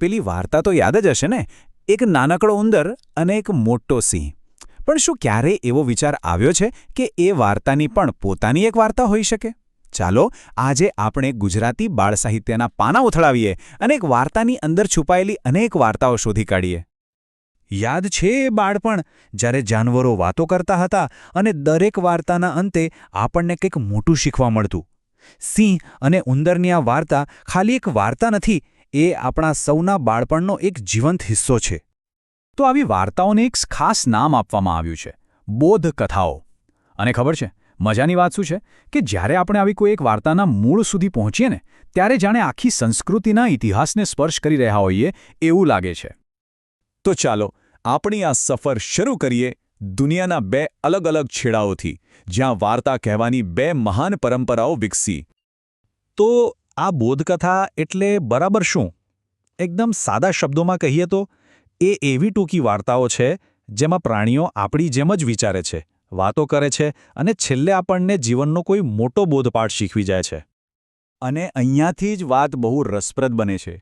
પેલી વાર્તા તો યાદ જ હશે ને, એક નાનકડો ઉંદર અને એક મોટો સિંહ. પણ શું ક્યારેય એવો વિચાર આવ્યો છે કે એ વાર્તાની પણ પોતાની એક વાર્તા હોઈ શકે? ચાલો આજે આપણે ગુજરાતી બાળ સાહિત્યના પાના ઉથળાવીએ અને એક વાર્તાની અંદર છુપાયેલી અનેક વાર્તાઓ શોધી કાઢીએ. યાદ છે એ બાળપણ, જ્યારે જાનવરો વાતો કરતા હતા અને દરેક વાર્તાના અંતે આપણને કંઈક મોટું શીખવા મળતું. સિંહ અને ઉંદરની આ વાર્તા ખાલી એક વાર્તા નથી, એ આપણા સૌના બાળપણનો એક જીવંત હિસ્સો છે. તો આવી વાર્તાઓને એક ખાસ નામ આપવામાં આવ્યું છે, બોધકથાઓ. અને ખબર છે, મજાની વાત શું છે કે જ્યારે આપણે આવી કોઈ એક વાર્તાના મૂળ સુધી પહોંચીએ ને, ત્યારે જાણે આખી સંસ્કૃતિના ઇતિહાસને સ્પર્શ કરી રહ્યા હોઈએ એવું લાગે છે. તો ચાલો આપણી આ સફર શરૂ કરીએ દુનિયાના બે અલગ અલગ છેડાઓથી, જ્યાં વાર્તા કહેવાની બે મહાન પરંપરાઓ વિકસી. તો આ બોધકથા એટલે બરાબર શું? એકદમ સાદા શબ્દોમાં કહીએ તો એ એવી ટૂંકી વાર્તાઓ છે જેમાં પ્રાણીઓ આપણી જેમ જ વિચારે છે, વાતો કરે છે અને છેલ્લે આપણને જીવનનો કોઈ મોટો બોધપાઠ શીખવી જાય છે. અને અહીંયાથી જ વાત બહુ રસપ્રદ બને છે.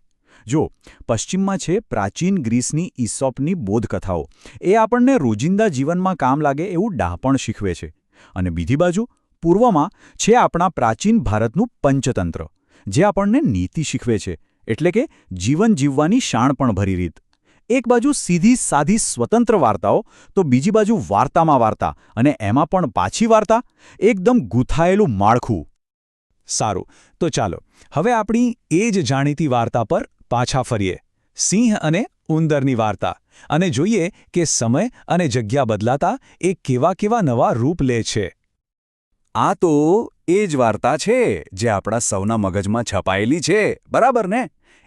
જો પશ્ચિમમાં છે પ્રાચીન ગ્રીસની ઈસોપની બોધકથાઓ, એ આપણને રોજિંદા જીવનમાં કામ લાગે એવું ડહાપણ શીખવે છે. અને બીજી બાજુ પૂર્વમાં છે આપણા પ્રાચીન ભારતનું પંચતંત્ર, જે આપણને નીતિ શીખવે છે, એટલે કે જીવન જીવવાની શાણપણભરી રીત. એક બાજુ સીધી સાધી સ્વતંત્ર વાર્તાઓ, તો બીજી બાજુ વાર્તામાં વાર્તા, અને એમાં પણ પાછી વાર્તા, એકદમ ગૂંથાયેલું માળખું. સારું, તો ચાલો હવે આપણી એ જ જાણીતી વાર્તા પર પાછા ફરીએ, સિંહ અને ઉંદરની વાર્તા, અને જોઈએ કે સમય અને જગ્યા બદલાતા એ કેવા કેવા નવા રૂપ લે છે. આ તો એ જ વાર્તા છે જે આપણા સૌના મગજમાં છપાયેલી છે, બરાબર ને?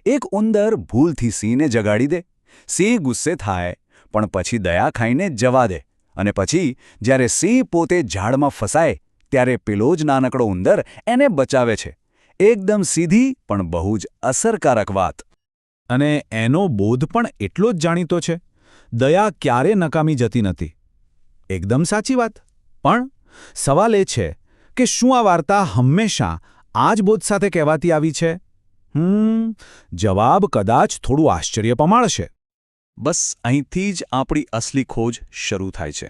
એક ઉંદર ભૂલથી સિંહને જગાડી દે. સિંહ ગુસ્સે થાય, પણ પછી દયા ખાઈને જવા દે. અને પછી જ્યારે સિંહ પોતે ઝાડમાં ફસાય, ત્યારે પેલો જ નાનકડો ઉંદર એને બચાવે છે. એકદમ સીધી પણ બહુ જ અસરકારક વાત. અને એનો બોધ પણ એટલો જ જાણીતો છે, દયા ક્યારે નકામી જતી નથી. એકદમ સાચી વાત. પણ સવાલ એ છે કે શું આ વાર્તા હંમેશા આ જ બોધ સાથે કહેવાતી આવી છે? જવાબ કદાચ થોડું આશ્ચર્ય પમાડશે. બસ અહીંથી જ આપણી અસલી ખોજ શરૂ થાય છે.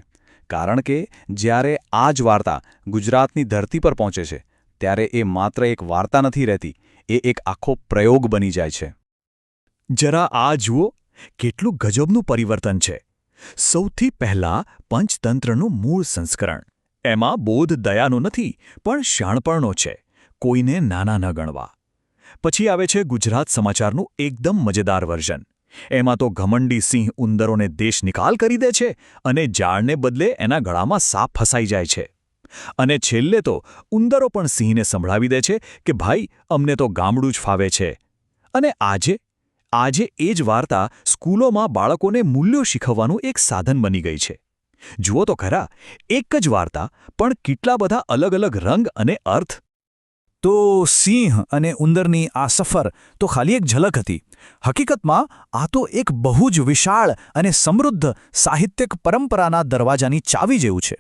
કારણ કે જ્યારે આ જ વાર્તા ગુજરાતની ધરતી પર પહોંચે છે, ત્યારે એ માત્ર એક વાર્તા નથી રહેતી, એ એક આખો પ્રયોગ બની જાય છે. જરા આ જુઓ, કેટલું ગજબનું પરિવર્તન છે. સૌથી પહેલાં પંચતંત્રનું મૂળ સંસ્કરણ. એમાં બોધ દયાનો નથી, પણ શાણપણનો છે, કોઈને નાના ન ગણવા. પછી આવે છે ગુજરાત સમાચારનું એકદમ મજેદાર વર્ઝન. એમાં તો ઘમંડી સિંહ ઉંદરોને દેશ નિકાલ કરી દે છે અને ઝાડને બદલે એના ગળામાં સાપ ફસાઈ જાય છે. અને છેલ્લે તો ઉંદરો પણ સિંહને સંભળાવી દે છે કે ભાઈ, અમને તો ગામડું જ ફાવે છે. અને આજે એ જ વાર્તા સ્કૂલોમાં બાળકોને મૂલ્યો શીખવવાનું એક સાધન બની ગઈ છે. જુઓ તો ખરા, એક જ વાર્તા પણ કેટલા બધા અલગ અલગ રંગ અને અર્થ. તો સિંહ અને ઉંદરની આ સફર તો ખાલી એક ઝલક હતી. હકીકતમાં આ તો એક બહુ જ વિશાળ અને સમૃદ્ધ સાહિત્યિક પરંપરાના દરવાજાની ચાવી જેવું છે.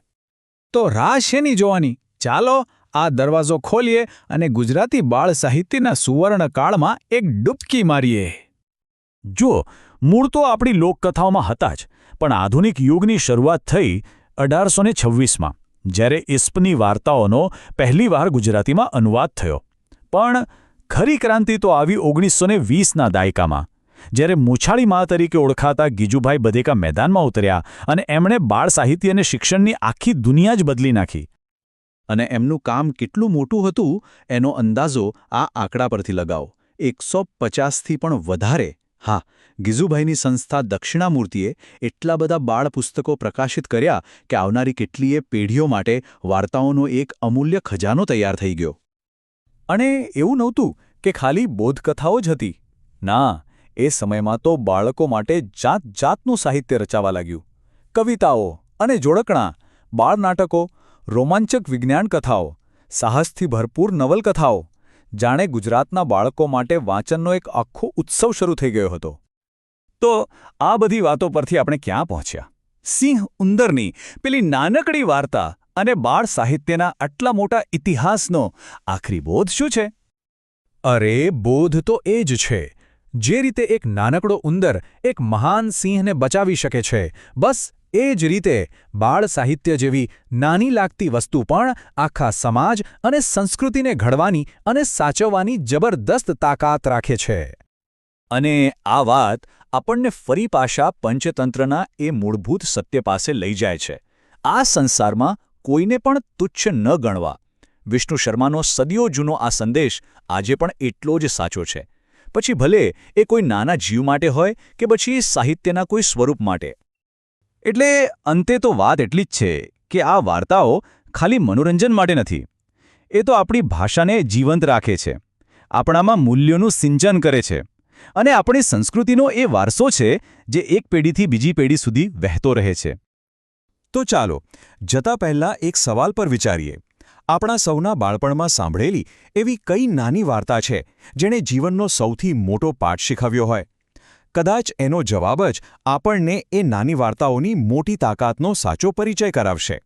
તો રાહ શેની જોવાની? ચાલો આ દરવાજો ખોલીએ અને ગુજરાતી બાળ સાહિત્યના સુવર્ણકાળમાં એક ડૂબકી મારીએ. જુઓ, મૂળ તો આપણી લોકકથાઓમાં હતા જ, પણ આધુનિક યુગની શરૂઆત થઈ 1826માં, જ્યારે ઇસ્પની વાર્તાઓનો પહેલીવાર ગુજરાતીમાં અનુવાદ થયો. પણ ખરી ક્રાંતિ તો આવી 1920ના દાયકામાં, જ્યારે મૂછાળી મા તરીકે ઓળખાતા ગીજુભાઈ બધેકા મેદાનમાં ઉતર્યા અને એમણે બાળ સાહિત્ય અને શિક્ષણની આખી દુનિયા જ બદલી નાખી. અને એમનું કામ કેટલું મોટું હતું એનો અંદાજો આ આંકડા પરથી લગાવો. 150થી પણ વધારે. હા, ગીજુભાઈની સંસ્થા દક્ષિણામૂર્તિએ એટલા બધા બાળ પુસ્તકો પ્રકાશિત કર્યા કે આવનારી કેટલીય પેઢીઓ માટે વાર્તાઓનો એક અમૂલ્ય ખજાનો તૈયાર થઈ ગયો. અને એવું નહોતું કે ખાલી બોધકથાઓ જ હતી. ના, એ સમયમાં તો બાળકો માટે જાત જાતનું સાહિત્ય રચાવા લાગ્યું. કવિતાઓ અને જોડકણાં, બાળ નાટકો, રોમાંચક વિજ્ઞાન કથાઓ, સાહસથી ભરપૂર નવલકથાઓ. જાણે ગુજરાતના બાળકો માટે વાંચનનો એક આખો ઉત્સવ શરૂ થઈ ગયો હતો. તો આ બધી વાતો પરથી આપણે ક્યાં પહોંચ્યા? સિંહ ઉંદરની પેલી નાનકડી વાર્તા અને બાળ સાહિત્યના આટલા મોટા ઇતિહાસનો આખરી બોધ શું છે? અરે, બોધ તો એ જ છે, જે રીતે એક નાનકડો ઉંદર એક મહાન સિંહને બચાવી શકે છે, બસ એ જ રીતે બાળ સાહિત્ય જેવી નાની લાગતી વસ્તુ પણ આખા સમાજ અને સંસ્કૃતિને ઘડવાની અને સાચવવાની જબરદસ્ત તાકાત રાખે છે. અને આ વાત આપણને ફરી પાછા પંચતંત્રના એ મૂળભૂત સત્ય પાસે લઈ જાય છે. આ સંસારમાં કોઈને પણ તુચ્છ ન ગણવા. વિષ્ણુ શર્માનો સદીઓ જૂનો આ સંદેશ આજે પણ એટલો જ સાચો છે. પછી ભલે એ કોઈ નાના જીવ માટે હોય કે પછી સાહિત્યના કોઈ સ્વરૂપ માટે. એટલે અંતે તો વાત એટલી જ છે કે આ વાર્તાઓ ખાલી મનોરંજન માટે નથી. એ તો આપણી ભાષાને જીવંત રાખે છે, આપણામાં મૂલ્યોનું સિંચન કરે છે અને આપણી સંસ્કૃતિનો એ વારસો છે જે એક પેઢીથી બીજી પેઢી સુધી વહેતો રહે છે. તો ચાલો, જતા પહેલાં એક સવાલ પર વિચારીએ. આપણા સૌના બાળપણમાં સાંભળેલી એવી કઈ નાની વાર્તા છે જેણે જીવનનો સૌથી મોટો પાઠ શીખવ્યો હોય? કદાચ એનો જવાબ જ આપણને એ નાની વાર્તાઓની મોટી તાકાતનો સાચો પરિચય કરાવશે.